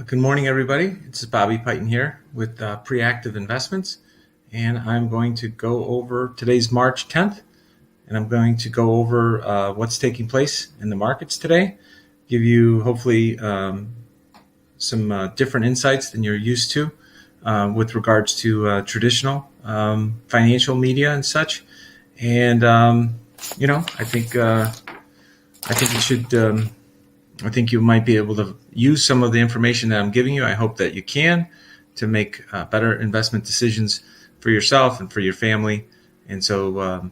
Good morning, everybody. This is Bobby Piton here with Preactive Investments, and I'm going to go over today's March 10th, and I'm going to go over what's taking place in the markets today, give you hopefully some different insights than you're used to with regards to traditional financial media and such. And I think you should. I think you might be able to use some of the information that I'm giving you. I hope that you can to make better investment decisions for yourself and for your family. And so,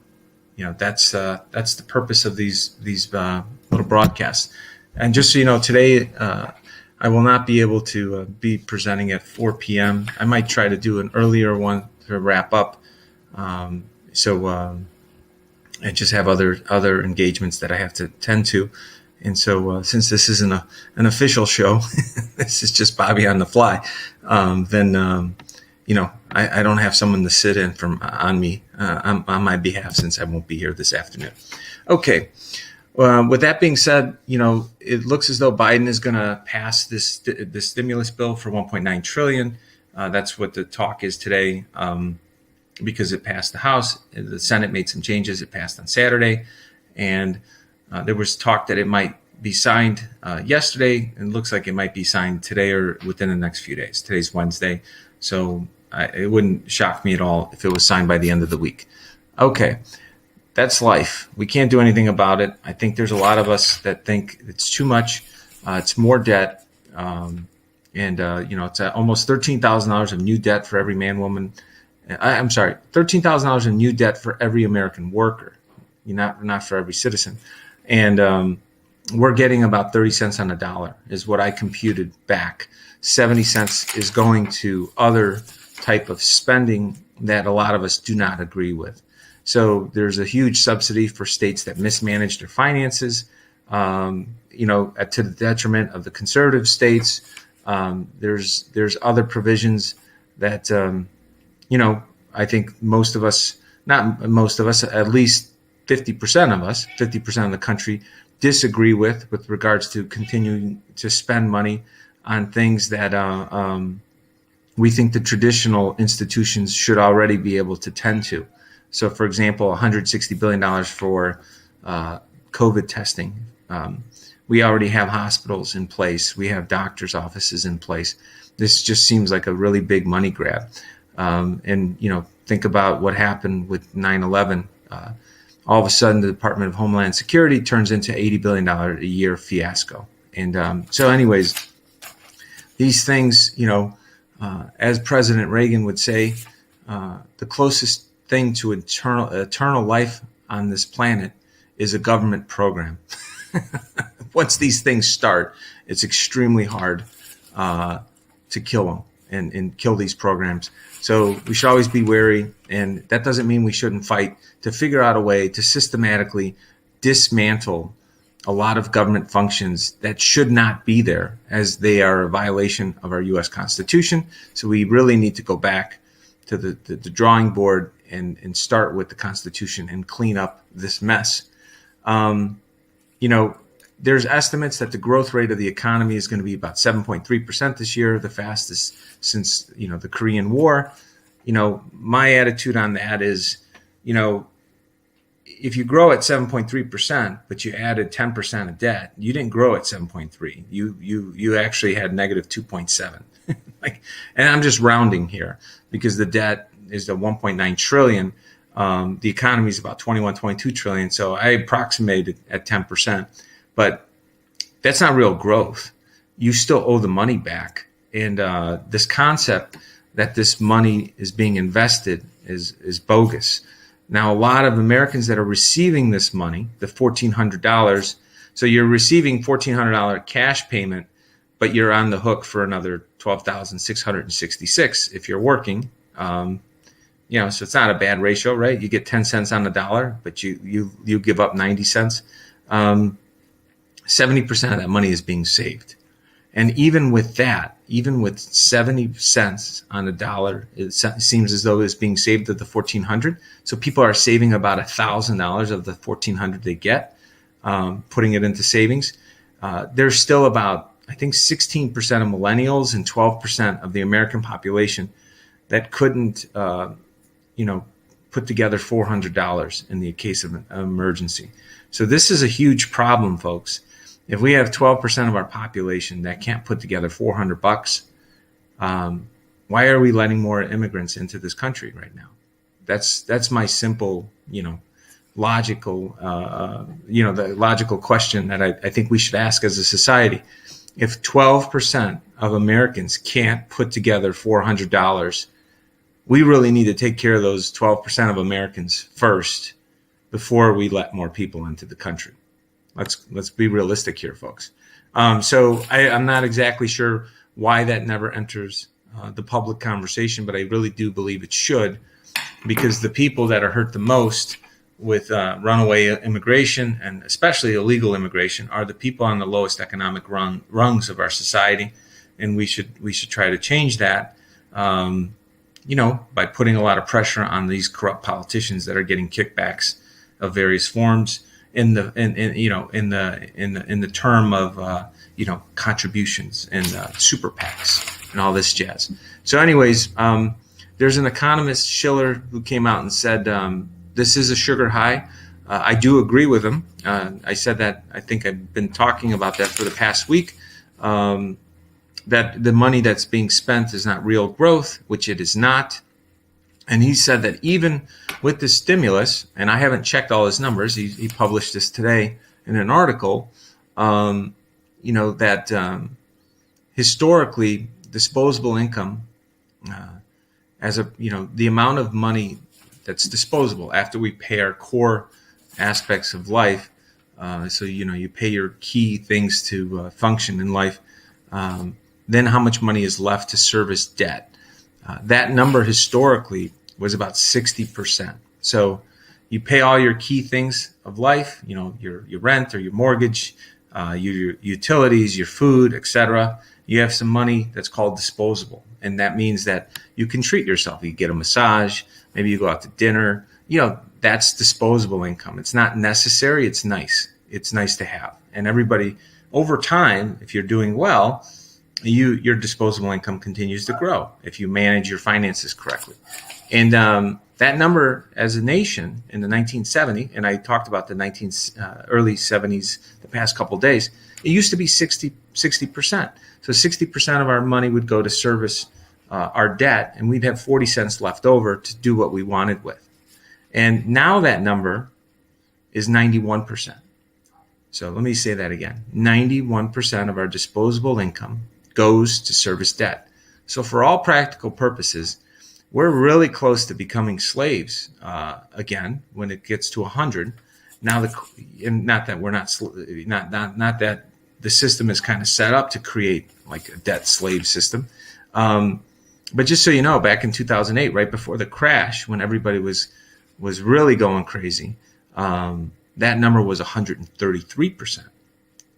that's the purpose of these little broadcasts. And just so you know, today I will not be able to be presenting at 4 p.m. I might try to do an earlier one to wrap up. I just have other engagements that I have to tend to. And so, since this isn't an official show, this is just Bobby on the fly. Then I don't have someone to sit in on my behalf, since I won't be here this afternoon. Okay. With that being said, it looks as though Biden is going to pass this stimulus bill for 1.9 trillion. That's what the talk is today, because it passed the House. The Senate made some changes. It passed on Saturday, and there was talk that it might be signed yesterday, and it looks like it might be signed today or within the next few days. Today's Wednesday, so it wouldn't shock me at all if it was signed by the end of the week. Okay, that's life. We can't do anything about it. I think there's a lot of us that think it's too much. It's more debt, it's almost $13,000 of new debt for every man, woman. I'm sorry, $13,000 in new debt for every American worker, not for every citizen. And we're getting about 30 cents on the dollar is what I computed back. 70 cents is going to other type of spending that a lot of us do not agree with. So there's a huge subsidy for states that mismanage their finances, to the detriment of the conservative states. There's other provisions that, I think most of us, not most of us, at least 50% of us, 50% of the country disagree with regards to continuing to spend money on things that we think the traditional institutions should already be able to tend to. So, for example, $160 billion for COVID testing. We already have hospitals in place. We have doctors' offices in place. This just seems like a really big money grab. Think about what happened with 9/11. All of a sudden, the Department of Homeland Security turns into $80 billion a year fiasco. And so anyways, these things, as President Reagan would say, the closest thing to eternal life on this planet is a government program. Once these things start, it's extremely hard to kill them and kill these programs. So we should always be wary, and that doesn't mean we shouldn't fight to figure out a way to systematically dismantle a lot of government functions that should not be there, as they are a violation of our U.S. Constitution. So we really need to go back to the drawing board and start with the Constitution and clean up this mess. There's estimates that the growth rate of the economy is going to be about 7.3% this year, the fastest since, the Korean War. My attitude on that is, if you grow at 7.3%, but you added 10% of debt, you didn't grow at 7.3. You actually had negative 2.7. And I'm just rounding here because the debt is the 1.9 trillion. The economy is about 22 trillion. So I approximated at 10%. But that's not real growth. You still owe the money back. And this concept that this money is being invested is bogus. Now, a lot of Americans that are receiving this money, the $1,400, so you're receiving $1,400 cash payment, but you're on the hook for another $12,666 if you're working. So it's not a bad ratio, right? You get 10 cents on the dollar, but you give up 90 cents. 70% of that money is being saved. And even with that, even with 70 cents on the dollar, it seems as though it's being saved of the $1,400. So people are saving about $1,000 of the $1,400 they get, putting it into savings. There's still about I think 16% of millennials and 12% of the American population that couldn't, put together $400 in the case of an emergency. So this is a huge problem, folks. If we have 12% of our population that can't put together $400, why are we letting more immigrants into this country right now? That's my simple, logical, the logical question that I think we should ask as a society. If 12% of Americans can't put together $400, we really need to take care of those 12% of Americans first before we let more people into the country. Let's be realistic here, folks. So I'm not exactly sure why that never enters the public conversation, but I really do believe it should, because the people that are hurt the most with runaway immigration, and especially illegal immigration, are the people on the lowest economic rungs of our society, and we should try to change that. By putting a lot of pressure on these corrupt politicians that are getting kickbacks of various forms in the term of contributions and super PACs and all this jazz. So, anyways, there's an economist, Schiller, who came out and said this is a sugar high. I do agree with him. I said that. I think I've been talking about that for the past week. That the money that's being spent is not real growth, which it is not. And he said that even with the stimulus, and I haven't checked all his numbers, he published this today in an article, that historically disposable income, the amount of money that's disposable after we pay our core aspects of life, so you pay your key things to function in life, then how much money is left to service debt. That number historically was about 60%. So you pay all your key things of life, your rent or your mortgage, your utilities, your food, etc. You have some money that's called disposable. And that means that you can treat yourself. You get a massage, maybe you go out to dinner. That's disposable income. It's not necessary. It's nice. It's nice to have. And everybody, over time, if you're doing well, your disposable income continues to grow if you manage your finances correctly. And that number as a nation in the 1970s, and I talked about the early 70s the past couple of days, it used to be 60%. So 60% of our money would go to service our debt, and we'd have 40 cents left over to do what we wanted with. And now that number is 91%. So let me say that again. 91% of our disposable income goes to service debt. So for all practical purposes, we're really close to becoming slaves again when it gets to 100. Now, not that the system is kind of set up to create like a debt slave system, but just so you know, back in 2008, right before the crash, when everybody was really going crazy, that number was 133%.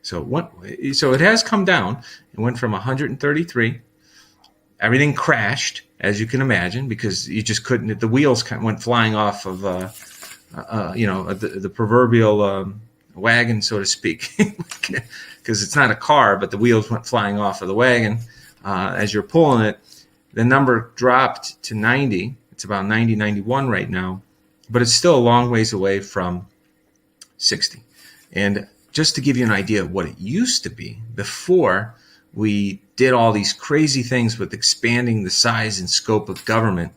So it has come down. It went from 133. Everything crashed, as you can imagine, because you just couldn't. The wheels kind of went flying off of, the proverbial wagon, so to speak, because it's not a car, but the wheels went flying off of the wagon as you're pulling it. The number dropped to 90. It's about 90, 91 right now, but it's still a long ways away from 60. And just to give you an idea of what it used to be before we did all these crazy things with expanding the size and scope of government,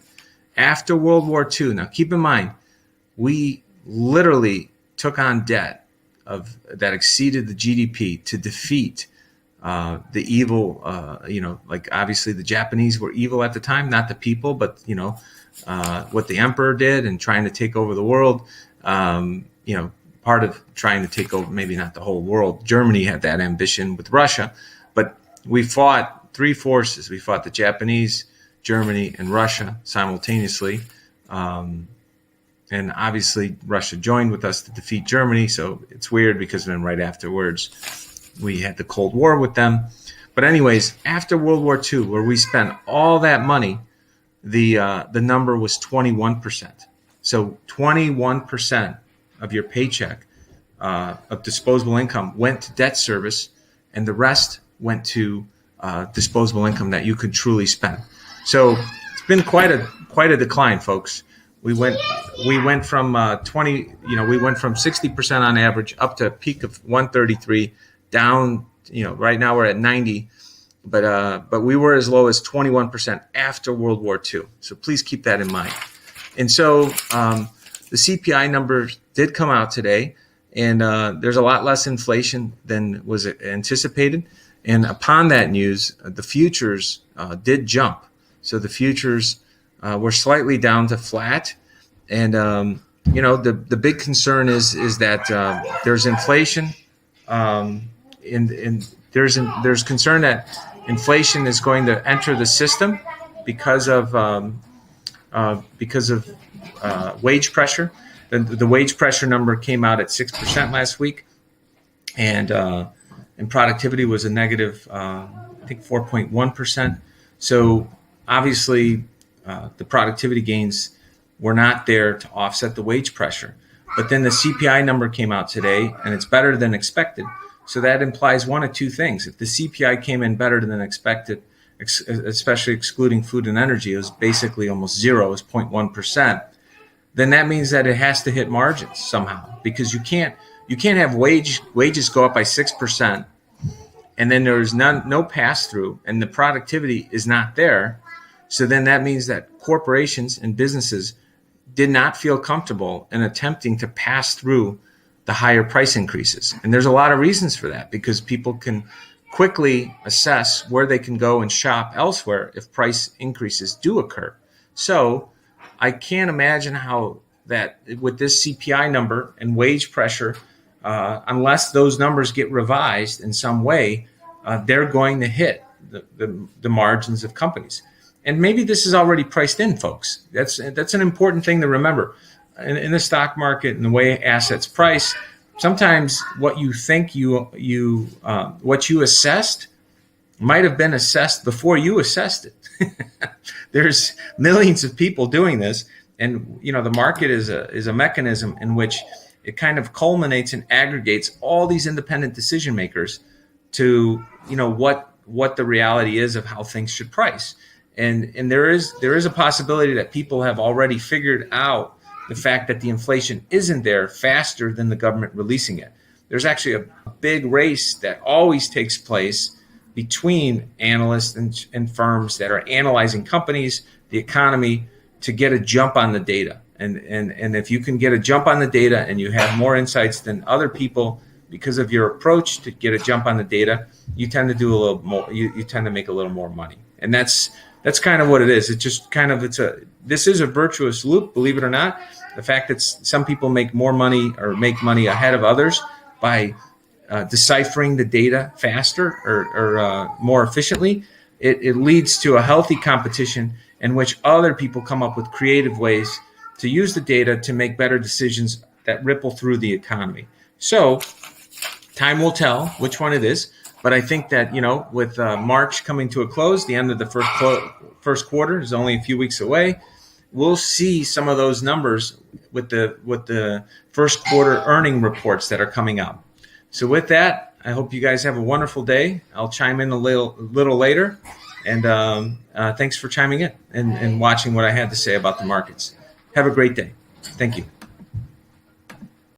after World War II, now keep in mind, we literally took on debt that exceeded the GDP to defeat the evil, like obviously the Japanese were evil at the time, not the people, but, what the emperor did and trying to take over the world, part of trying to take over, maybe not the whole world. Germany had that ambition with Russia, but we fought three forces. We fought the Japanese, Germany, and Russia simultaneously. And obviously Russia joined with us to defeat Germany. So it's weird because then right afterwards we had the Cold War with them. But anyways, after World War II, where we spent all that money, the number was 21%. So 21% of your paycheck of disposable income went to debt service, and the rest went to disposable income that you could truly spend. So it's been quite a decline, folks. We went from 60% on average up to a peak of 133, down. Right now we're at 90, but we were as low as 21% after World War II. So please keep that in mind. And so the CPI numbers did come out today, and there's a lot less inflation than was anticipated. And upon that news, the futures did jump. So the futures were slightly down to flat. And, the big concern is that there's inflation. There's concern that inflation is going to enter the system because of wage pressure. The wage pressure number came out at 6% last week, and productivity was a negative, I think 4.1%. So obviously, the productivity gains were not there to offset the wage pressure. But then the CPI number came out today, and it's better than expected. So that implies one of two things. If the CPI came in better than expected, especially excluding food and energy, it was basically almost zero, it was 0.1%, then that means that it has to hit margins somehow, because you can't have wages go up by 6% and then there's no pass through and the productivity is not there. So then that means that corporations and businesses did not feel comfortable in attempting to pass through the higher price increases. And there's a lot of reasons for that, because people can quickly assess where they can go and shop elsewhere if price increases do occur. So I can't imagine how that with this CPI number and wage pressure, unless those numbers get revised in some way, they're going to hit the margins of companies. And maybe this is already priced in, folks. That's an important thing to remember. In the stock market and the way assets price, sometimes what you think what you assessed might have been assessed before you assessed it. There's millions of people doing this, and the market is a mechanism in which it kind of culminates and aggregates all these independent decision makers to what the reality is of how things should price. And there is a possibility that people have already figured out the fact that the inflation isn't there faster than the government releasing it. There's actually a big race that always takes place between analysts and firms that are analyzing companies, the economy, to get a jump on the data. And if you can get a jump on the data and you have more insights than other people because of your approach to get a jump on the data, you tend to do a little more. You tend to make a little more money, and that's kind of what it is. It's just kind of this is a virtuous loop, believe it or not. The fact that some people make more money or make money ahead of others by deciphering the data faster or more efficiently, it leads to a healthy competition in which other people come up with creative ways to use the data to make better decisions that ripple through the economy. So time will tell which one it is. But I think that, with March coming to a close, the end of the first quarter is only a few weeks away, we'll see some of those numbers with the first quarter earning reports that are coming out. So with that, I hope you guys have a wonderful day. I'll chime in a little later. And thanks for chiming in and watching what I had to say about the markets. Have a great day. Thank you.